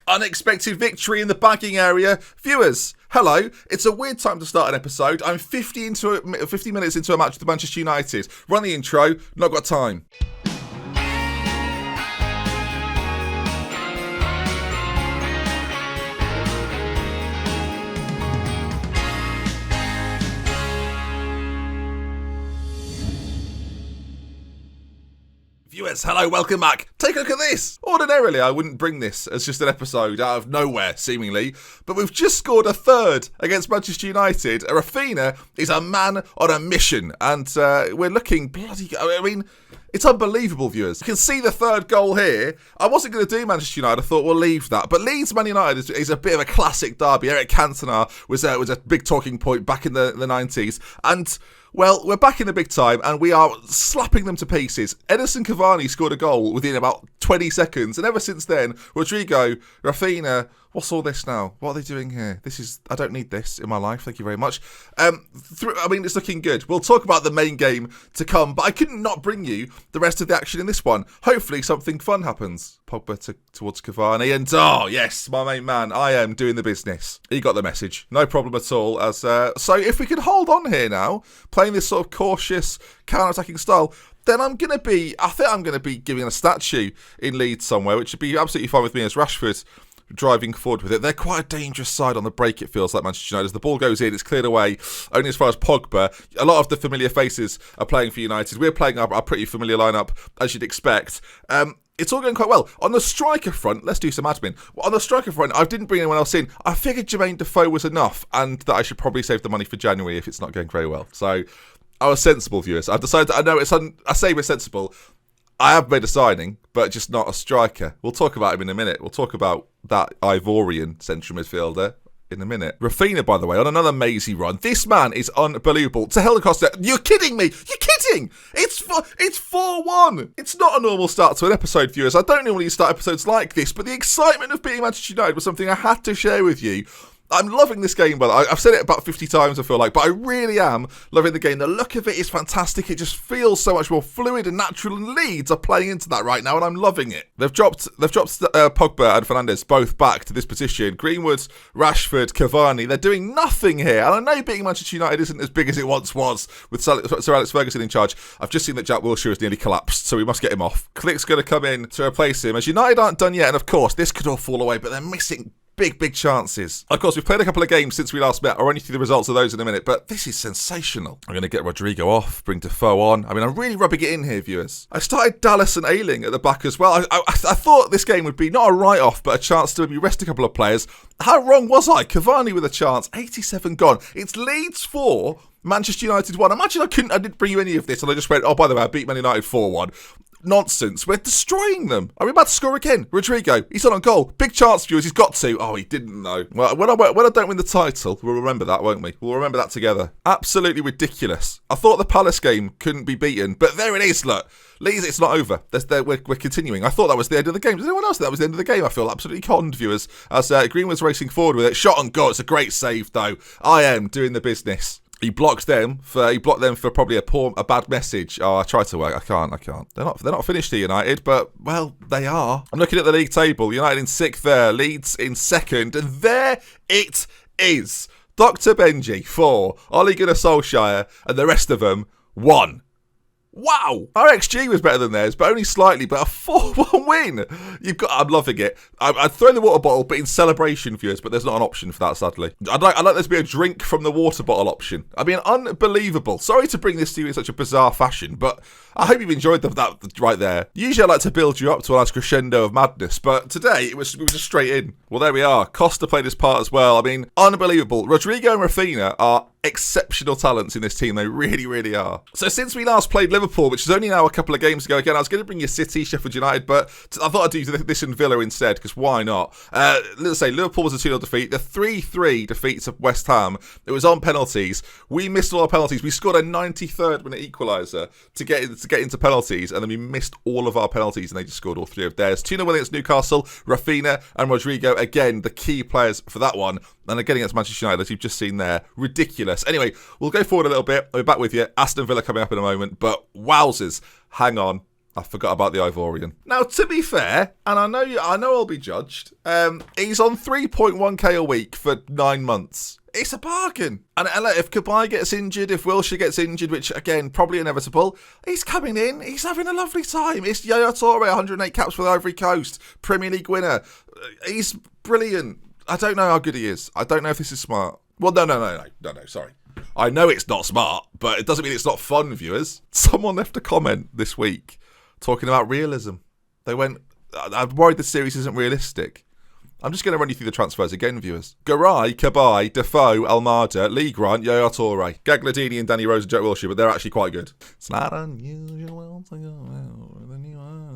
Unexpected victory in the bagging area. Viewers, hello. It's a weird time to start an episode. I'm 50 minutes into a match with Manchester United. Run the intro. Not got time. Viewers, hello, welcome back. Take a look at this. Ordinarily, I wouldn't bring this as just an episode out of nowhere, seemingly, but we've just scored a third against Manchester United. Rafinha is a man on a mission, and we're looking bloody... I mean, it's unbelievable, viewers. You can see the third goal here. I wasn't going to do Manchester United. I thought we'll leave that. But Leeds Man United is a bit of a classic derby. Eric Cantona was a big talking point back in the 90s. And... well, we're back in the big time, and we are slapping them to pieces. Edinson Cavani scored a goal within about 20 seconds, and ever since then, Rodrigo, Rafinha, what's all this now? What are they doing here? I don't need this in my life, thank you very much. It's looking good. We'll talk about the main game to come, but I couldn't not bring you the rest of the action in this one. Hopefully something fun happens. Pogba towards Cavani, and oh yes, my main man, I am doing the business. He got the message, no problem at all. So if we can hold on here now, playing this sort of cautious counter-attacking style, then I think I'm going to be giving a statue in Leeds somewhere, which would be absolutely fine with me as Rashford driving forward with it. They're quite a dangerous side on the break, it feels like, Manchester United. As the ball goes in, it's cleared away only as far as Pogba. A lot of the familiar faces are playing for United. We're playing our pretty familiar lineup, as you'd expect. It's all going quite well. On the striker front, let's do some admin. On the striker front, I didn't bring anyone else in. I figured Jermaine Defoe was enough, and that I should probably save the money for January if it's not going very well. So I was sensible, viewers. I've decided, I know I say we're sensible. I have made a signing, but just not a striker. We'll talk about him in a minute. We'll talk about that Ivorian central midfielder in a minute. Rafinha, by the way, on another mazy run. This man is unbelievable. To hell Costa, you're kidding me. You're kidding. It's 4-1. It's not a normal start to an episode, viewers. I don't normally start episodes like this, but the excitement of beating Manchester United was something I had to share with you. I'm loving this game, by the way. I've said it about 50 times, I feel like, but I really am loving the game. The look of it is fantastic. It just feels so much more fluid and natural, and Leeds are playing into that right now, and I'm loving it. They've dropped Pogba and Fernandes both back to this position. Greenwood, Rashford, Cavani, they're doing nothing here. And I know beating Manchester United isn't as big as it once was with Sir Alex Ferguson in charge. I've just seen that Jack Wilshere has nearly collapsed, so we must get him off. Click's going to come in to replace him, as United aren't done yet, and of course, this could all fall away, but they're missing big chances. Of course, we've played a couple of games since we last met. I'll run you through the results of those in a minute, but this is sensational. I'm going to get Rodrigo off, bring Defoe on. I mean, I'm really rubbing it in here, viewers. I started Dallas and Ayling at the back as well. I thought this game would be not a write-off, but a chance to maybe rest a couple of players. How wrong was I? Cavani with a chance. 87 gone. It's Leeds 4, Manchester United 1. Imagine I didn't bring you any of this, and I just went, oh, by the way, I beat Man United 4-1. Nonsense. We're destroying them. Are we about to score again? Rodrigo, he's on goal. Big chance, viewers. He's got to. Oh, he didn't though. Well, when I don't win the title, we'll remember that, won't we? We'll remember that together. Absolutely ridiculous. I thought the Palace game couldn't be beaten, but there it is, look. Leeds, it's not over. We're continuing. I thought that was the end of the game. Does anyone else think that was the end of the game? I feel absolutely conned, viewers, as Greenwood's racing forward with it. Shot on goal. It's a great save, though. I am doing the business. He blocked them for probably a bad message. Oh, I tried to work. I can't. They're not finished here, United, but well, they are. I'm looking at the league table. United in 6th there, Leeds in 2nd, and there it is. Dr. Benji 4, Ole Gunnar Solskjaer, and the rest of them 1. Wow! Our XG was better than theirs, but only slightly, but a 4-1 win! I'm loving it. I'd throw the water bottle, but in celebration, viewers, but there's not an option for that, sadly. I'd like there to be a drink from the water bottle option. I mean, unbelievable. Sorry to bring this to you in such a bizarre fashion, but I hope you've enjoyed that right there. Usually I like to build you up to a nice crescendo of madness, but today we were just straight in. Well, there we are. Costa played his part as well. I mean, unbelievable. Rodrigo and Rafinha are exceptional talents in this team. They really, really are. So since we last played Liverpool, which is only now a couple of games ago, again, I was going to bring you City, Sheffield United, but I thought I'd do this in Villa instead, because why not? Let's say Liverpool was a 2-0 defeat. The 3-3 defeats of West Ham, it was on penalties. We missed all our penalties. We scored a 93rd minute equaliser to get into penalties, and then we missed all of our penalties, and they just scored all 3 of theirs. 2-0 win against Newcastle. Rafinha and Rodrigo, again, the key players for that one. And again against Manchester United, as you've just seen there. Ridiculous. Anyway, we'll go forward a little bit. I'll be back with you. Aston Villa coming up in a moment. But wowzers. Hang on. I forgot about the Ivorian. Now, to be fair, and I know I'll be judged, he's on 3.1k a week for 9 months. It's a bargain. And if Cabaye gets injured, if Wilshere gets injured, which, again, probably inevitable, he's coming in. He's having a lovely time. It's Yaya Toure, 108 caps for the Ivory Coast, Premier League winner. He's brilliant. I don't know how good he is. I don't know if this is smart. Well, no, sorry. I know it's not smart, but it doesn't mean it's not fun, viewers. Someone left a comment this week talking about realism. They went, I'm worried the series isn't realistic. I'm just going to run you through the transfers again, viewers. Garay, Cabaye, Defoe, Almada, Lee Grant, Yaya Toure, Gagliardini and Danny Rose and Jack Wilshere, but they're actually quite good. It's not unusual to go out than you are.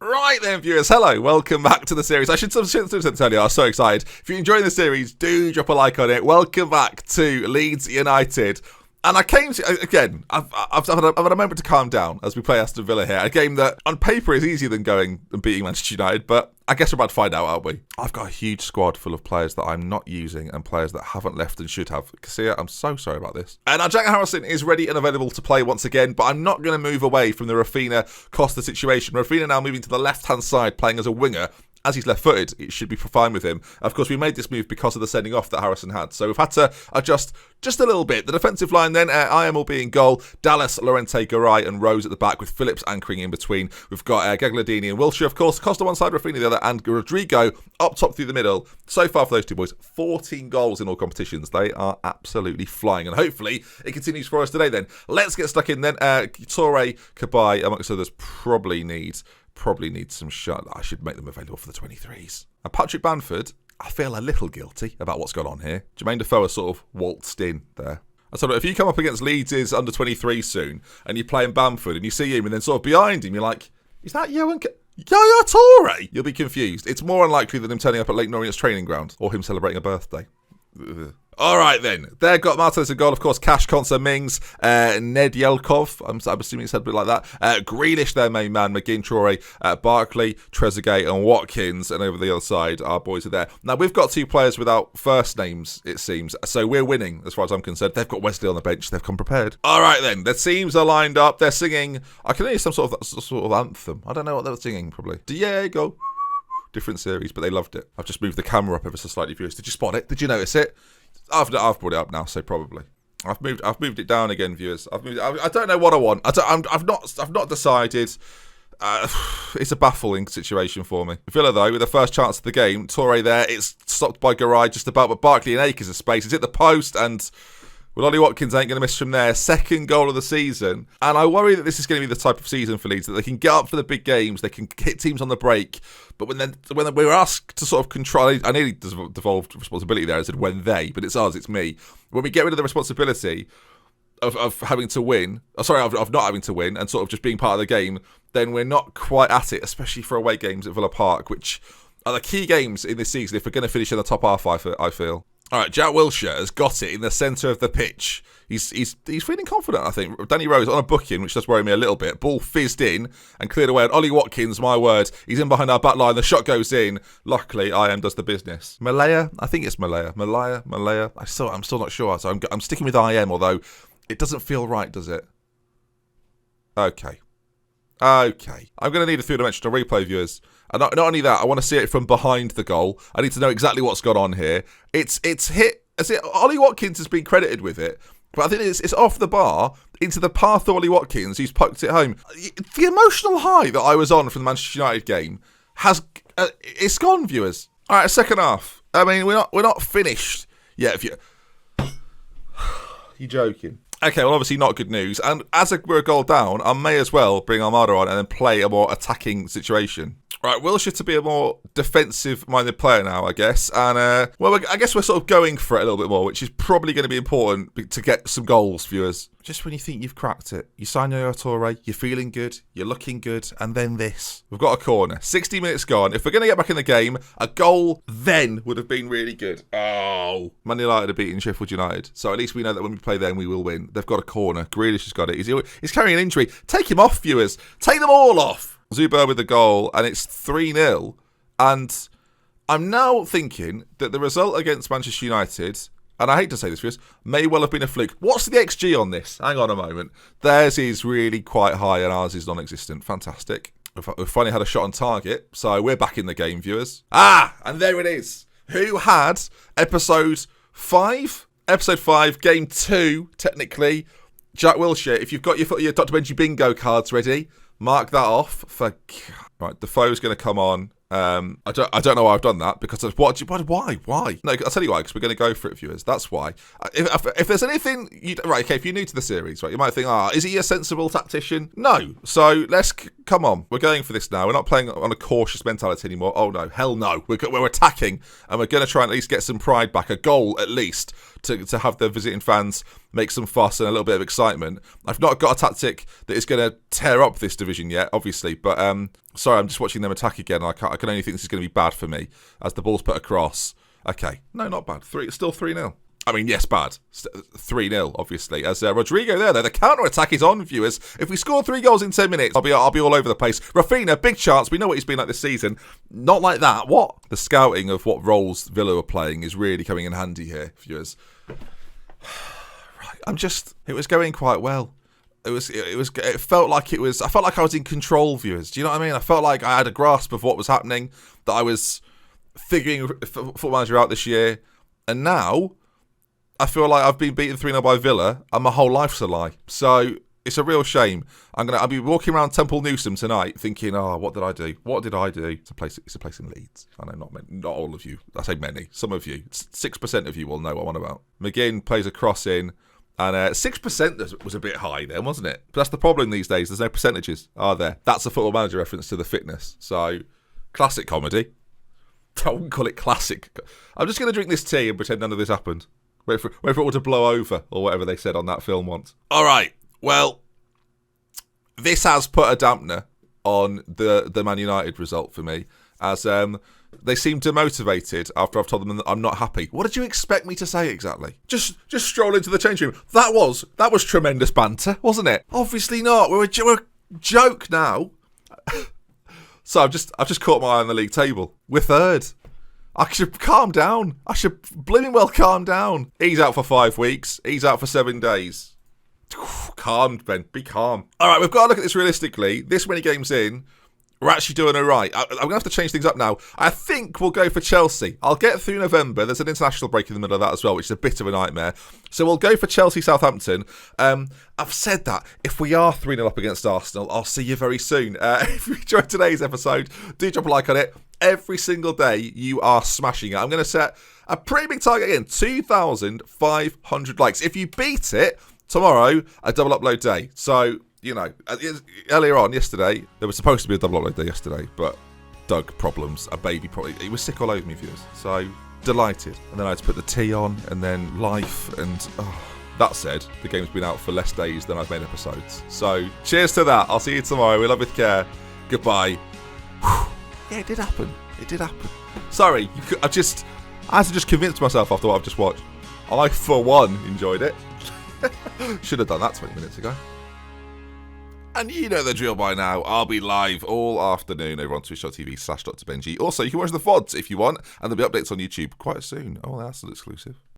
Right then, viewers, hello, welcome back to the series. I should tell you, I was so excited. If you're enjoying the series, do drop a like on it. Welcome back to Leeds United. And I came to, again, I've had a moment to calm down as we play Aston Villa here. A game that on paper is easier than going and beating Manchester United, but I guess we're about to find out, aren't we? I've got a huge squad full of players that I'm not using and players that haven't left and should have. Casilla, I'm so sorry about this. And Jack Harrison is ready and available to play once again, but I'm not going to move away from the Rafinha-Costa situation. Rafinha now moving to the left-hand side, playing as a winger. As he's left-footed, it should be fine with him. Of course, we made this move because of the sending off that Harrison had. So we've had to adjust just a little bit. The defensive line then, IM will be in goal. Dallas, Llorente, Garay and Rose at the back with Phillips anchoring in between. We've got Gagliardini and Wilshere, of course. Costa one side, Rafinha the other, and Rodrigo up top through the middle. So far for those two boys, 14 goals in all competitions. They are absolutely flying. And hopefully it continues for us today then. Let's get stuck in then. Toure, Cabaye, amongst others, probably need some shot. I should make them available for the 23s. And Patrick Bamford, I feel a little guilty about what's gone on here. Jermaine Defoe has sort of waltzed in there. I thought if you come up against Leeds' under 23 soon and you're playing Bamford and you see him and then sort of behind him, you're like, is that Yaya Toure? You'll be confused. It's more unlikely than him turning up at Lake Norrient's training ground or him celebrating a birthday. All right, then. They've got Martinez in goal, of course. Cash, Konsa, Mings, Ned Yelkov. I'm assuming it's said a bit like that. Grealish, their main man. McGinn, Traore, Barkley, Trezeguet, and Watkins. And over the other side, our boys are there. Now, we've got two players without first names, it seems. So we're winning, as far as I'm concerned. They've got Wesley on the bench. They've come prepared. All right, then. The teams are lined up. They're singing. I can hear some sort of anthem. I don't know what they were singing, probably. Diego. Different series, but they loved it. I've just moved the camera up ever so slightly, viewers. Did you spot it? Did you notice it? I've brought it up now, so probably. I've moved it down again, viewers. I don't know what I want. I've not decided. It's a baffling situation for me. Villa, though, with the first chance of the game, Toure there, it's stopped by Garay just about, but Barkley and acres of space. It's hit the post, and well, Ollie Watkins ain't going to miss from there. Second goal of the season. And I worry that this is going to be the type of season for Leeds, that they can get up for the big games, they can hit teams on the break, but when we're asked to sort of control, I nearly devolved responsibility there. I said when they, but it's us, it's me. When we get rid of the responsibility of having to win, of not having to win, and sort of just being part of the game, then we're not quite at it, especially for away games at Villa Park, which are the key games in this season if we're going to finish in the top half, I feel. All right, Jack Wilshere has got it in the centre of the pitch. He's feeling confident, I think. Danny Rose on a booking, which does worry me a little bit. Ball fizzed in and cleared away. And Ollie Watkins, my word, he's in behind our back line. The shot goes in. Luckily, IM does the business. Malaya? I think it's Malaya. Malaya. I'm still not sure. So I'm sticking with IM, although it doesn't feel right, does it? Okay. I'm going to need a three-dimensional replay, viewers. And not only that, I want to see it from behind the goal. I need to know exactly what's gone on here. It's hit. Ollie Watkins has been credited with it, but I think it's off the bar into the path of Ollie Watkins, who's poked it home. The emotional high that I was on from the Manchester United game it's gone, viewers. All right, second half. I mean, we're not finished yet. You're joking. Okay, well, obviously not good news. And as we're a goal down, I may as well bring Almada on and then play a more attacking situation. Right, Wilshere to be a more defensive-minded player now, I guess. And, I guess we're sort of going for it a little bit more, which is probably going to be important to get some goals, viewers. Just when you think you've cracked it, you sign Yaya Toure, you're feeling good, you're looking good, and then this. We've got a corner. 60 minutes gone. If we're going to get back in the game, a goal then would have been really good. Oh. Man United are beating Sheffield United. So at least we know that when we play them, we will win. They've got a corner. Grealish has got it. He's carrying an injury. Take him off, viewers. Take them all off. Zuber with the goal, and it's 3-0. And I'm now thinking that the result against Manchester United and I hate to say this, viewers, may well have been a fluke. What's the XG on this? Hang on a moment. Theirs is really quite high and ours is non-existent. Fantastic. We've finally had a shot on target, so we're back in the game, viewers. And there it is. Who had episode 5? Episode 5, game 2, technically. Jack Wilshere, if you've got your Dr. Benji bingo cards ready, mark that off. Right, the foe's going to come on. I don't know why I've done that, because why? No, I'll tell you why, because we're going to go for it, viewers. That's why. If there's anything, right, okay, if you're new to the series, right, you might think, is he a sensible tactician? No. So come on, we're going for this now. We're not playing on a cautious mentality anymore. Oh no, hell no. We're attacking, and we're going to try and at least get some pride back, a goal at least, to have the visiting fans make some fuss and a little bit of excitement. I've not got a tactic that is going to tear up this division yet, obviously, but sorry, I'm just watching them attack again. I can only think this is going to be bad for me as the ball's put across. Okay, no, not bad. Still 3-0. I mean, yes, bad. 3-0, obviously. As Rodrigo there, the counter-attack is on, viewers. If we score 3 goals in 10 minutes, I'll be all over the place. Rafinha, big chance. We know what he's been like this season. Not like that. What? The scouting of what roles Villa are playing is really coming in handy here, viewers. Right, it was going quite well. It felt like it was. I felt like I was in control, viewers. Do you know what I mean? I felt like I had a grasp of what was happening, that I was figuring Football Manager out this year, and now I feel like I've been beaten 3-0 by Villa, and my whole life's a lie. So it's a real shame. I'll be walking around Temple Newsam tonight, thinking, what did I do? What did I do? It's a place in Leeds. I know not all of you. I say many. Some of you. 6% of you will know what I'm on about. McGinn plays a cross in. And 6% was a bit high then, wasn't it? But that's the problem these days. There's no percentages, are there? That's a Football Manager reference to the fitness. So, classic comedy. I wouldn't call it classic. I'm just going to drink this tea and pretend none of this happened. Wait for it all to blow over, or whatever they said on that film once. All right. Well, this has put a dampener on the Man United result for me, as they seem demotivated after I've told them that I'm not happy. What did you expect me to say exactly? Just stroll into the change room. That was tremendous banter, wasn't it? Obviously not. We're a joke now. So I've just caught my eye on the league table. We're third. I should calm down. I should blooming well calm down. He's out for 5 weeks. He's out for 7 days. Calm, Ben. Be calm. All right, we've got to look at this realistically. This many games in, we're actually doing all right. I'm going to have to change things up now. I think we'll go for Chelsea. I'll get through November. There's an international break in the middle of that as well, which is a bit of a nightmare. So we'll go for Chelsea-Southampton. I've said that. If we are 3-0 up against Arsenal, I'll see you very soon. If you enjoyed today's episode, do drop a like on it. Every single day, you are smashing it. I'm going to set a pretty big target again. 2,500 likes. If you beat it, tomorrow, a double upload day. So, earlier on, yesterday, there was supposed to be a double upload day yesterday, but Doug problems, a baby problem. He was sick all over me, viewers. So, delighted. And then I had to put the tea on, and then life, and that said, the game's been out for less days than I've made episodes. So, cheers to that. I'll see you tomorrow. We love with care. Goodbye. Yeah, it did happen. Sorry, I had to just convince myself after what I've just watched. I, for one, enjoyed it. Should have done that 20 minutes ago. And you know the drill by now. I'll be live all afternoon over on twitch.tv/DoctorBenjy. Also, you can watch the VODs if you want, and there'll be updates on YouTube quite soon. Oh, that's an exclusive.